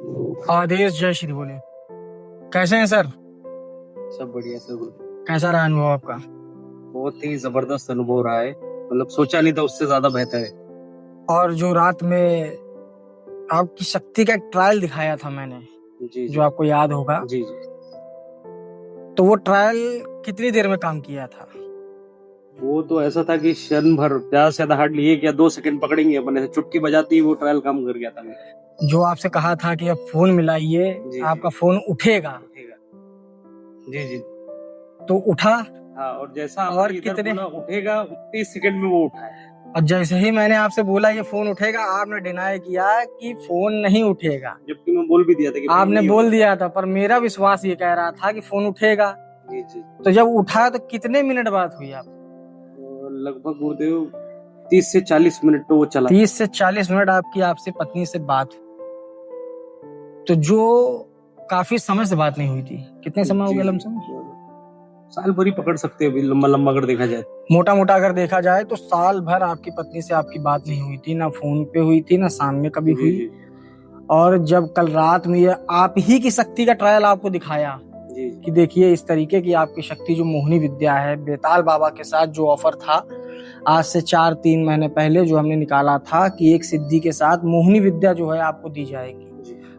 आदेश जय श्री बोले। कैसे हैं सर? सब बढ़िया सर। कैसा रहा अनुभव आपका? बहुत ही जबरदस्त अनुभव रहा है, मतलब सोचा नहीं था उससे ज्यादा बेहतर है। और जो रात में आपकी शक्ति का एक ट्रायल दिखाया था मैंने, जी जो आपको याद होगा, जी जी। तो वो ट्रायल कितनी देर में काम किया था? वो तो ऐसा था कि क्षण भर, ज्यादा से ज्यादा हार्डली 1 या 2 सेकंड पकड़ेंगे अपने से, चुटकी बजाती ही वो ट्रायल काम कर गया था मेरा। जो आपसे कहा था कि अब फोन मिलाइए, आपका फोन उठेगा, जी जी। तो उठा। हाँ, और जैसा और इधर कितने बोला उठेगा, 30 सेकंड में वो उठा है। और जैसे ही मैंने आपसे बोला ये फोन उठेगा, आपने डिनाई किया कि फोन नहीं उठेगा। जबकि मैं बोल भी दिया था कि आपने नहीं बोल होगा। दिया था, पर मेरा विश्वास ये कह रहा था कि फोन उठेगा। जी जी। तो जब उठा तो कितने मिनट बात हुई आप? लगभग गुरुदेव 30 से 40 मिनट तो वो चला। 30 से 40 मिनट आपकी आपसे पत्नी से बात हुई, तो जो काफी समय से बात नहीं हुई थी। कितने समय हो गया लमसम? साल भर ही पकड़ सकते हैं अभी, लंबा लंबा अगर देखा जाए। मोटा मोटा अगर देखा जाए तो साल भर आपकी पत्नी से आपकी बात नहीं हुई थी, ना फोन पे हुई थी, ना शाम में कभी हुई। और जब कल रात में ये आप ही की शक्ति का ट्रायल आपको दिखाया कि देखिए इस तरीके की आपकी शक्ति, जो मोहिनी विद्या है, बेताल बाबा के साथ जो ऑफर था आज से 4-3 महीने पहले जो हमने निकाला था कि एक सिद्धि के साथ मोहिनी विद्या जो है आपको दी जाएगी,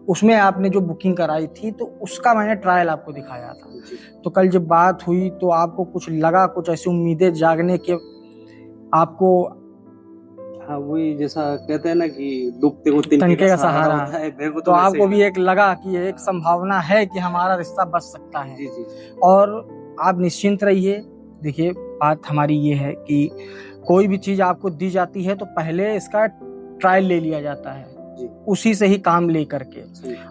उसमें आपने जो बुकिंग कराई थी तो उसका मैंने ट्रायल आपको दिखाया था। तो कल जब बात हुई तो आपको कुछ लगा, कुछ ऐसी उम्मीदें जागने के आपको? हाँ, वही जैसा कहते हैं ना कि डूबते को तिनके का सहारा होता है, तो आपको भी एक लगा कि एक संभावना है कि हमारा रिश्ता बच सकता है। जी जी। और आप निश्चिंत रहिए। देखिए बात हमारी ये है कि कोई भी चीज आपको दी जाती है तो पहले इसका ट्रायल ले लिया जाता है, उसी से ही काम ले करके,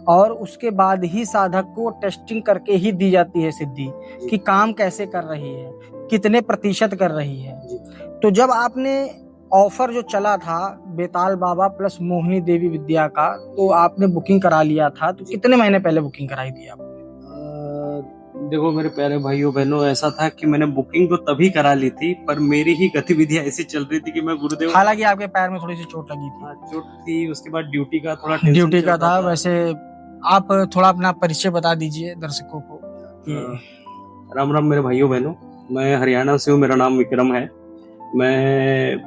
और उसके बाद ही साधक को टेस्टिंग करके ही दी जाती है सिद्धि कि काम कैसे कर रही है, कितने प्रतिशत कर रही है। तो जब आपने ऑफर जो चला था बेताल बाबा प्लस मोहिनी देवी विद्या का, तो आपने बुकिंग करा लिया था, तो कितने महीने पहले बुकिंग कराई थी आप? देखो मेरे प्यारे भाइयों बहनों, ऐसा था कि मैंने बुकिंग तो तभी करा ली थी, पर मेरी ही गतिविधियां ऐसी चल रही थी कि मैं गुरुदेव, हालांकि आपके पैर में थोड़ी सी चोट लगी थी। चोट थी, उसके बाद ड्यूटी का थोड़ा ड्यूटी का था। वैसे आप थोड़ा अपना परिचय बता दीजिए दर्शकों को। राम राम मेरे भाइयों बहनों, मैं हरियाणा से हूँ, मेरा नाम विक्रम है। मैं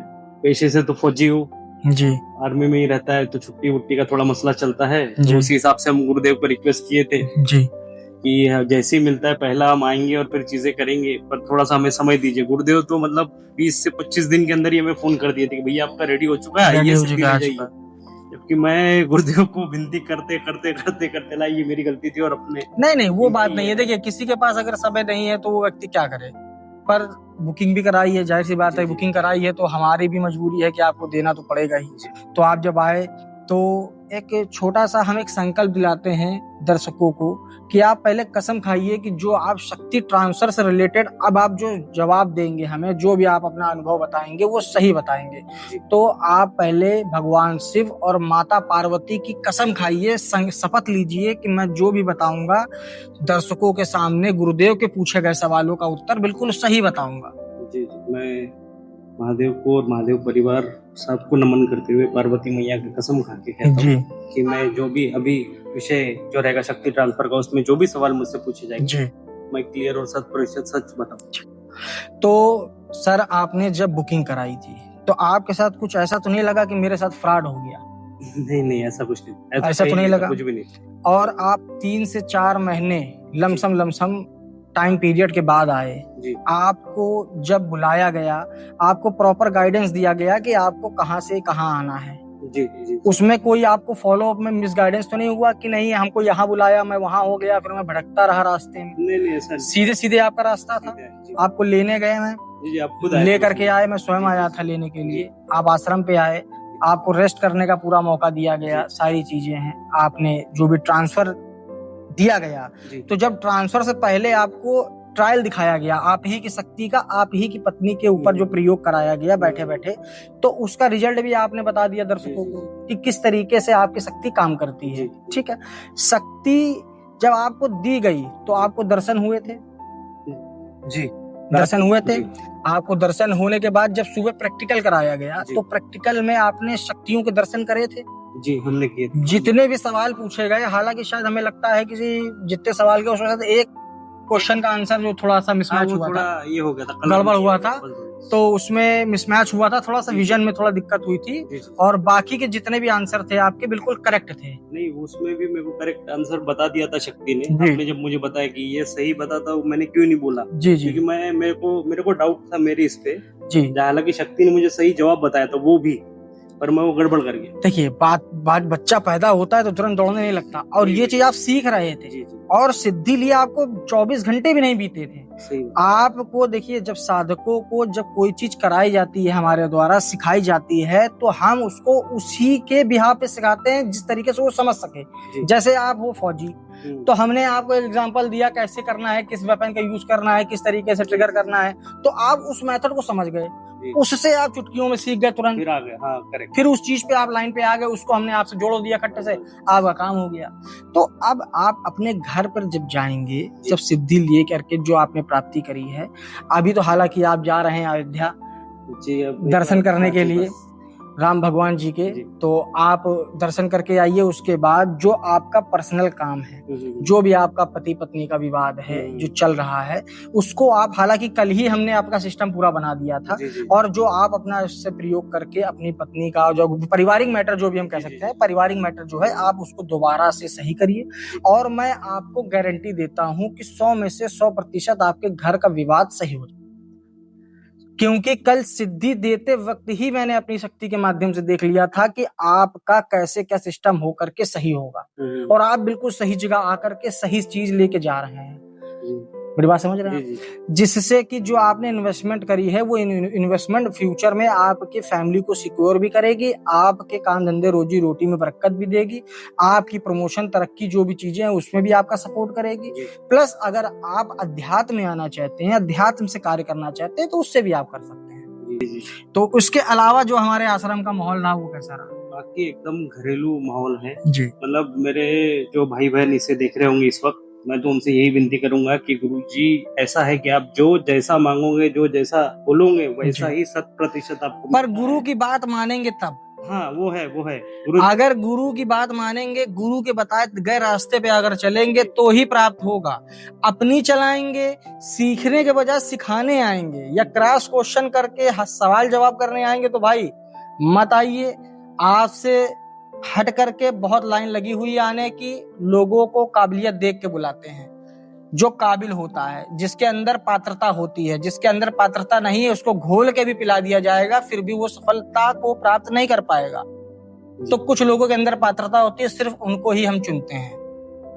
पेशे से तो फौजी हूँ जी, आर्मी में ही रहता है, तो छुट्टी वुट्टी का थोड़ा मसला चलता है, तो उसी हिसाब से हम गुरुदेव को रिक्वेस्ट किए थे जी कि जैसे ही मिलता है पहला हम आएंगे और फिर चीजें करेंगे, पर थोड़ा सा हमें समय दीजिए। गुरुदेव तो मतलब 20 से 25 दिन के अंदर ही हमें फोन कर दिए थे कि भैया आपका रेडी हो चुका है, आइए सिद्धि ले जाइए। जबकि मैं गुरुदेव को विनती करते करते करते करते लाई, ये मेरी गलती थी। और अपने नहीं वो बात नहीं है। देखिए किसी के पास अगर समय नहीं है तो वो व्यक्ति क्या करे, पर बुकिंग भी कराई है, जाहिर सी बात है बुकिंग कराई है तो हमारी भी मजबूरी है कि आपको देना तो पड़ेगा ही। तो आप जब आए तो एक छोटा सा हम एक संकल्प दिलाते हैं दर्शकों को कि आप पहले कसम खाइए कि जो आप शक्ति ट्रांसफर से रिलेटेड अब आप जो जवाब देंगे हमें, जो भी आप अपना अनुभव बताएंगे वो सही बताएंगे। तो आप पहले भगवान शिव और माता पार्वती की कसम खाइए, शपथ लीजिए कि मैं जो भी बताऊंगा दर्शकों के सामने गुरुदेव के पूछे गए सवालों का उत्तर बिल्कुल सही बताऊंगा। जी जी, मैं महादेव को और महादेव परिवार सबको नमन करते हुए पार्वती मैया की कसम खा के कहता हूँ कि मैं जो भी अभी विषय जो रहेगा शक्ति ट्रांसफर का, उसमें जो भी सवाल मुझसे पूछे जाएंगे मैं क्लियर और 100% सच बताऊँ। तो सर आपने जब बुकिंग कराई थी तो आपके साथ कुछ ऐसा तो नहीं लगा कि मेरे साथ फ्रॉड हो गया? नहीं ऐसा कुछ नहीं, ऐसा तो नहीं लगा, कुछ भी नहीं। और आप 3 से 4 महीने लमसम टाइम पीरियड के बाद आए, आपको जब बुलाया गया आपको प्रॉपर गाइडेंस दिया गया कि आपको कहाँ से कहाँ आना है। जी। उसमें कोई आपको फॉलो अप में मिस गाइडेंस तो नहीं हुआ कि नहीं हमको यहाँ बुलाया मैं वहां हो गया फिर मैं भटकता रहा रास्ते में? नहीं, सीधे सीधे आपका रास्ता था। आपको लेने गए, मैं ले करके आए, मैं स्वयं आया था लेने के लिए। आप आश्रम पे आए, आपको रेस्ट करने का पूरा मौका दिया गया, सारी चीजें हैं, आपने जो भी ट्रांसफर दिया गया। तो जब ट्रांसफर से पहले आपको ट्रायल दिखाया गया आप ही की शक्ति का, आप ही की पत्नी के ऊपर जो प्रयोग कराया गया बैठे बैठे, तो उसका रिजल्ट भी आपने बता दिया दर्शकों को कि किस तरीके से आपकी शक्ति काम करती है। ठीक है, शक्ति जब आपको दी गई तो आपको दर्शन हुए थे? जी, दर्शन हुए थे। आपको दर्शन होने के बाद जब सुबह प्रैक्टिकल कराया गया तो प्रैक्टिकल में आपने शक्तियों के दर्शन करे थे? जी हमने किए थे। जितने भी सवाल पूछे गए, हालांकि शायद हमें लगता है किसी जितने सवाल के उसमें से एक क्वेश्चन का आंसर जो थोड़ा सा मिसमैच हुआ था, ये हो गया था, गड़बड़ हुआ था, तो उसमें मिसमैच हुआ था, थोड़ा सा विजन में थोड़ा दिक्कत हुई थी। और बाकी के जितने भी आंसर थे आपके बिल्कुल करेक्ट थे। नहीं, उसमें भी मेरे को करेक्ट आंसर बता दिया था शक्ति ने। आपने जब मुझे बताया कि ये सही बताता, मैंने क्यों नहीं बोला? जी जी, क्योंकि मेरे को डाउट था मेरे इस पे जी। हालांकि शक्ति ने मुझे सही जवाब बताया था वो भी, पर मैं वो गड़बड़ कर गया। देखिए, बात बच्चा पैदा होता है तो तुरंत दौड़ने नहीं लगता, और ये चीज आप सीख रहे थे, और सिद्धि लिए आपको 24 घंटे भी नहीं बीते थे। आपको देखिए, जब साधकों को जब कोई चीज कराई जाती है, हमारे द्वारा सिखाई जाती है, तो हम उसको उसी के बिहार पे सिखाते हैं जिस तरीके से वो समझ सके। जैसे आप हो फौजी, तो हमने आपको एग्जांपल दिया कैसे करना है, किस वेपन का यूज करना है, किस तरीके से ट्रिगर करना है, तो आप उस मेथड को समझ गए, उससे आप चुटकियों में सीख गए तुरंत, फिर आ गए। हाँ, करेक्ट। फिर उस चीज पे आप लाइन पे आ गए, उसको हमने आपसे जोड़ दिया खट्टे से, आपका काम हो गया। तो अब आप अपने घर पर जब जाएंगे, जब सिद्धि लिए करके जो आपने प्राप्ति करी है, अभी तो हालांकि आप जा रहे हैं अयोध्या दर्शन करने के लिए राम भगवान जी के, तो आप दर्शन करके आइए। उसके बाद जो आपका पर्सनल काम है, जो भी आपका पति पत्नी का विवाद है जो चल रहा है, उसको आप, हालांकि कल ही हमने आपका सिस्टम पूरा बना दिया था, और जो आप अपना इससे प्रयोग करके अपनी पत्नी का जो पारिवारिक मैटर, जो भी हम कह सकते हैं पारिवारिक मैटर जो है, आप उसको दोबारा से सही करिए। और मैं आपको गारंटी देता हूं कि 100 में से 100% आपके घर का विवाद सही हो जाए, क्योंकि कल सिद्धि देते वक्त ही मैंने अपनी शक्ति के माध्यम से देख लिया था कि आपका कैसे क्या सिस्टम होकर के सही होगा, और आप बिल्कुल सही जगह आकर के सही चीज लेके जा रहे हैं। मेरी बात समझ रहे हैं? जिससे कि जो आपने इन्वेस्टमेंट करी है, वो इन्वेस्टमेंट फ्यूचर में आपके फैमिली को सिक्योर भी करेगी, आपके काम धंधे रोजी रोटी में बरकत भी देगी, आपकी प्रमोशन तरक्की जो भी चीजें हैं उसमें भी आपका सपोर्ट करेगी। प्लस अगर आप अध्यात्म में आना चाहते हैं, अध्यात्म से कार्य करना चाहते हैं, तो उससे भी आप कर सकते हैं। तो उसके अलावा जो हमारे आश्रम का माहौल रहा, वो कैसा रहा? बाकी एकदम घरेलू माहौल है जी। मतलब मेरे जो भाई बहन इसे देख रहे होंगे इस वक्त, मैं तो उनसे यही विनती करूंगा कि गुरुजी ऐसा है कि आप जो जैसा मांगोगे, जो जैसा बोलोगे, वैसा ही 100% आपको। पर गुरु की बात मानेंगे तब। हाँ, वो है अगर गुरु की बात मानेंगे, गुरु के बताए गए रास्ते पे अगर चलेंगे, तो ही प्राप्त होगा। अपनी चलाएंगे, सीखने के बजाय सिखाने आएंगे या क्रॉस क्वेश्चन करके सवाल जवाब करने आएंगे, तो भाई मत आइए। आपसे हट करके बहुत लाइन लगी हुई है आने की, लोगों को काबिलियत देख के बुलाते हैं। जो काबिल होता है, जिसके अंदर पात्रता होती है, जिसके अंदर पात्रता नहीं है, उसको घोल के भी पिला दिया जाएगा, फिर भी वो सफलता को प्राप्त नहीं कर पाएगा। तो कुछ लोगों के अंदर पात्रता होती है, सिर्फ उनको ही हम चुनते हैं।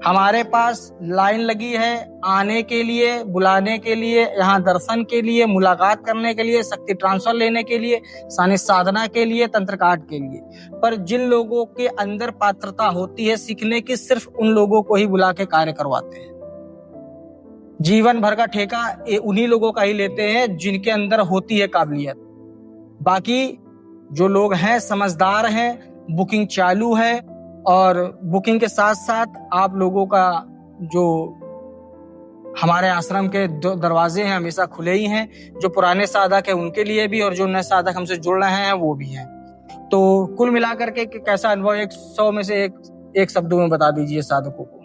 हमारे पास लाइन लगी है आने के लिए, बुलाने के लिए, यहाँ दर्शन के लिए, मुलाकात करने के लिए, शक्ति ट्रांसफर लेने के लिए, साधना के लिए, तंत्र काट के लिए। पर जिन लोगों के अंदर पात्रता होती है सीखने की, सिर्फ उन लोगों को ही बुला के कार्य करवाते हैं। जीवन भर का ठेका उन्हीं लोगों का ही लेते हैं जिनके अंदर होती है काबिलियत। बाकी जो लोग हैं समझदार हैं, बुकिंग चालू है, और बुकिंग के साथ साथ आप लोगों का जो हमारे आश्रम के दरवाजे हैं हमेशा खुले ही हैं। जो पुराने साधक है उनके लिए भी, और जो नए साधक हमसे जुड़ रहे हैं वो भी हैं। तो कुल मिलाकर के कैसा अनुभव, 100 में से एक शब्दों में बता दीजिए साधकों को।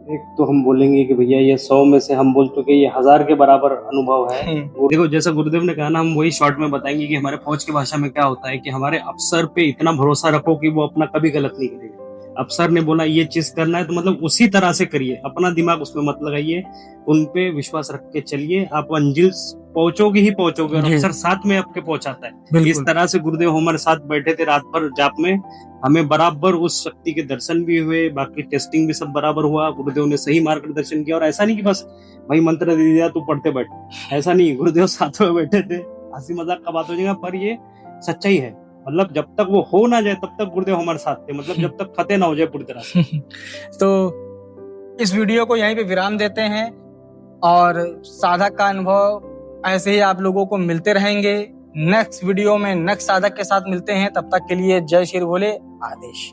एक तो हम बोलेंगे कि भैया ये 100 में से हम बोल चुके, ये 1000 के बराबर अनुभव है। देखो, जैसा गुरुदेव ने कहा ना, हम वही शॉर्ट में बताएंगे कि हमारे फौज की भाषा में क्या होता है कि हमारे अफसर पे इतना भरोसा रखो कि वो अपना कभी गलत नहीं करेगा। अफसर ने बोला ये चीज करना है तो मतलब उसी तरह से करिए, अपना दिमाग उसमें मत लगाइए, उन पे विश्वास रख के चलिए, आप मंजिल पहुंचोगे ही पहुंचोगे, और अफसर साथ में आपके पहुंचाता है। इस तरह से गुरुदेव हमारे साथ बैठे थे रात भर जाप में, हमें बराबर उस शक्ति के दर्शन भी हुए, बाकी टेस्टिंग भी सब बराबर हुआ, गुरुदेव ने सही मार्गदर्शन किया। और ऐसा नहीं कि बस भाई मंत्र दे दिया तू पढ़ते बैठ, ऐसा नहीं, गुरुदेव साथ में बैठे थे। हंसी मजाक का बात हो जाएगा पर ये सच्चाई है, मतलब जब तक वो हो ना जाए तब तक गुरुदेव हमारे साथ थे, मतलब जब तक फतेह ना हो जाए पूरी तरह से। तो इस वीडियो को यहीं पे विराम देते हैं, और साधक का अनुभव ऐसे ही आप लोगों को मिलते रहेंगे। नेक्स्ट वीडियो में नेक्स्ट साधक के साथ मिलते हैं, तब तक के लिए जय श्री भोले, आदेश।